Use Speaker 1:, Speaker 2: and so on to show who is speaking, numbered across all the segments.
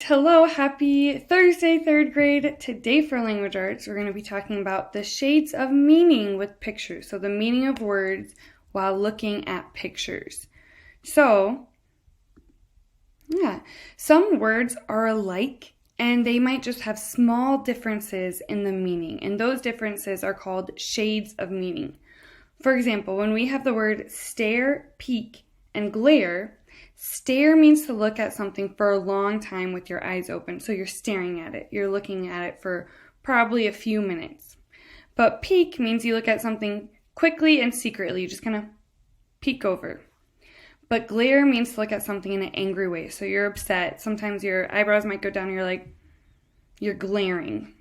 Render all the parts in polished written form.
Speaker 1: Hello, happy Thursday, third grade. Today for language arts, we're going to be talking about the shades of meaning with pictures. So the meaning of words while looking at pictures. So, some words are alike and they might just have small differences in the meaning. And those differences are called shades of meaning. For example, when we have the word stare, peek, and glare, stare means to look at something for a long time with your eyes open. So you're staring at it. You're looking at it for probably a few minutes. But peek means you look at something quickly and secretly. You just kind of peek over. But glare means to look at something in an angry way. So you're upset. Sometimes your eyebrows might go down and you're glaring.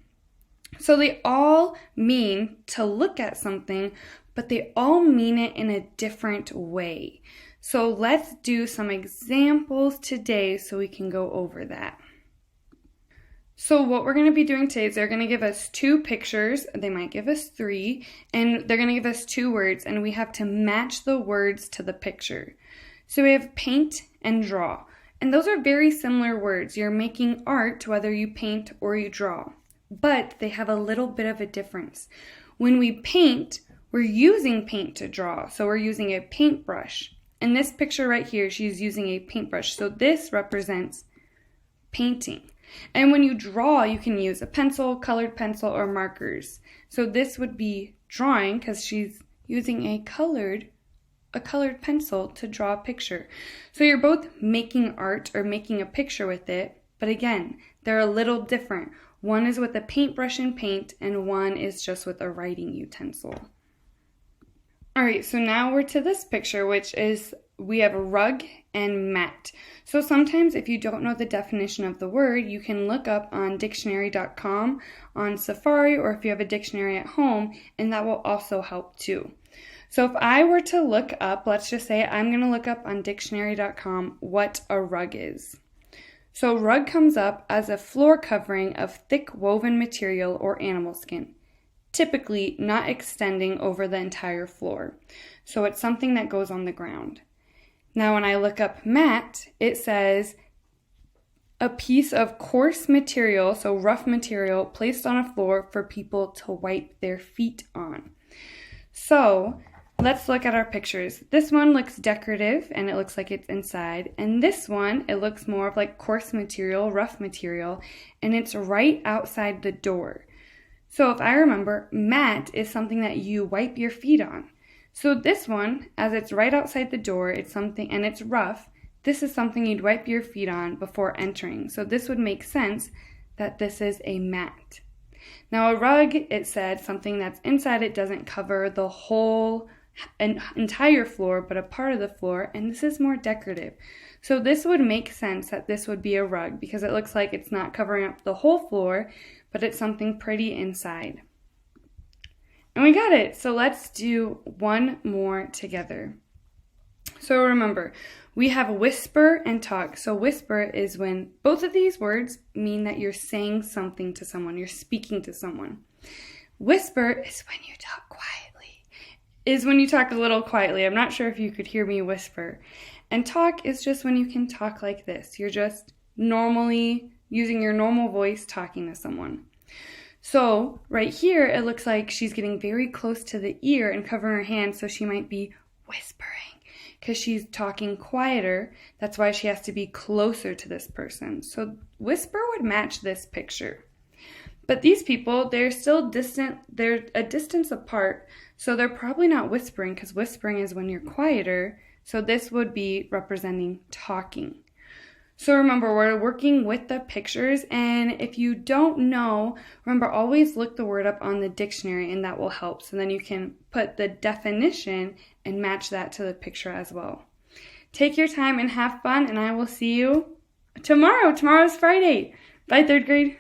Speaker 1: So they all mean to look at something, but they all mean it in a different way. So let's do some examples today so we can go over that. So what we're going to be doing today is they're going to give us two pictures, they might give us three, and they're going to give us two words, and we have to match the words to the picture. So we have paint and draw, and those are very similar words. You're making art whether you paint or you draw, but they have a little bit of a difference. When we paint, we're using paint to draw, so we're using a paintbrush. In this picture right here, she's using a paintbrush. So this represents painting. And when you draw, you can use a pencil, colored pencil, or markers. So this would be drawing because she's using a colored pencil to draw a picture. So you're both making art or making a picture with it, but again, they're a little different. One is with a paintbrush and paint, and one is just with a writing utensil. Alright, so now we're to this picture, which is we have a rug and mat. So sometimes if you don't know the definition of the word, you can look up on dictionary.com on Safari, or if you have a dictionary at home, and that will also help too. So if I were to look up, let's just say I'm going to look up on dictionary.com what a rug is. So rug comes up as a floor covering of thick woven material or animal skin, typically not extending over the entire floor. So it's something that goes on the ground. Now when I look up mat, it says a piece of coarse material, so rough material, placed on a floor for people to wipe their feet on. So let's look at our pictures. This one looks decorative and it looks like it's inside. And this one, it looks more of like coarse material, rough material, and it's right outside the door. So if I remember, mat is something that you wipe your feet on. So this one, as it's right outside the door, it's something, and it's rough, this is something you'd wipe your feet on before entering. So this would make sense that this is a mat. Now a rug, it said something that's inside it doesn't cover the whole entire floor, but a part of the floor, and this is more decorative. So this would make sense that this would be a rug because it looks like it's not covering up the whole floor, but it's something pretty inside. And we got it. So let's do one more together. So remember, we have whisper and talk. So whisper is when both of these words mean that you're saying something to someone, you're speaking to someone. Whisper is when you talk quietly, is when you talk a little quietly. I'm not sure if you could hear me whisper. And talk is just when you can talk like this. You're just normally using your normal voice talking to someone. So right here, it looks like she's getting very close to the ear and covering her hand, so she might be whispering because she's talking quieter. That's why she has to be closer to this person. So whisper would match this picture. But these people, they're still distant. They're a distance apart, so they're probably not whispering because whispering is when you're quieter. So this would be representing talking. So remember, we're working with the pictures, and if you don't know, remember, always look the word up on the dictionary, and that will help. So then you can put the definition and match that to the picture as well. Take your time and have fun, and I will see you tomorrow. Tomorrow's Friday. Bye, third grade.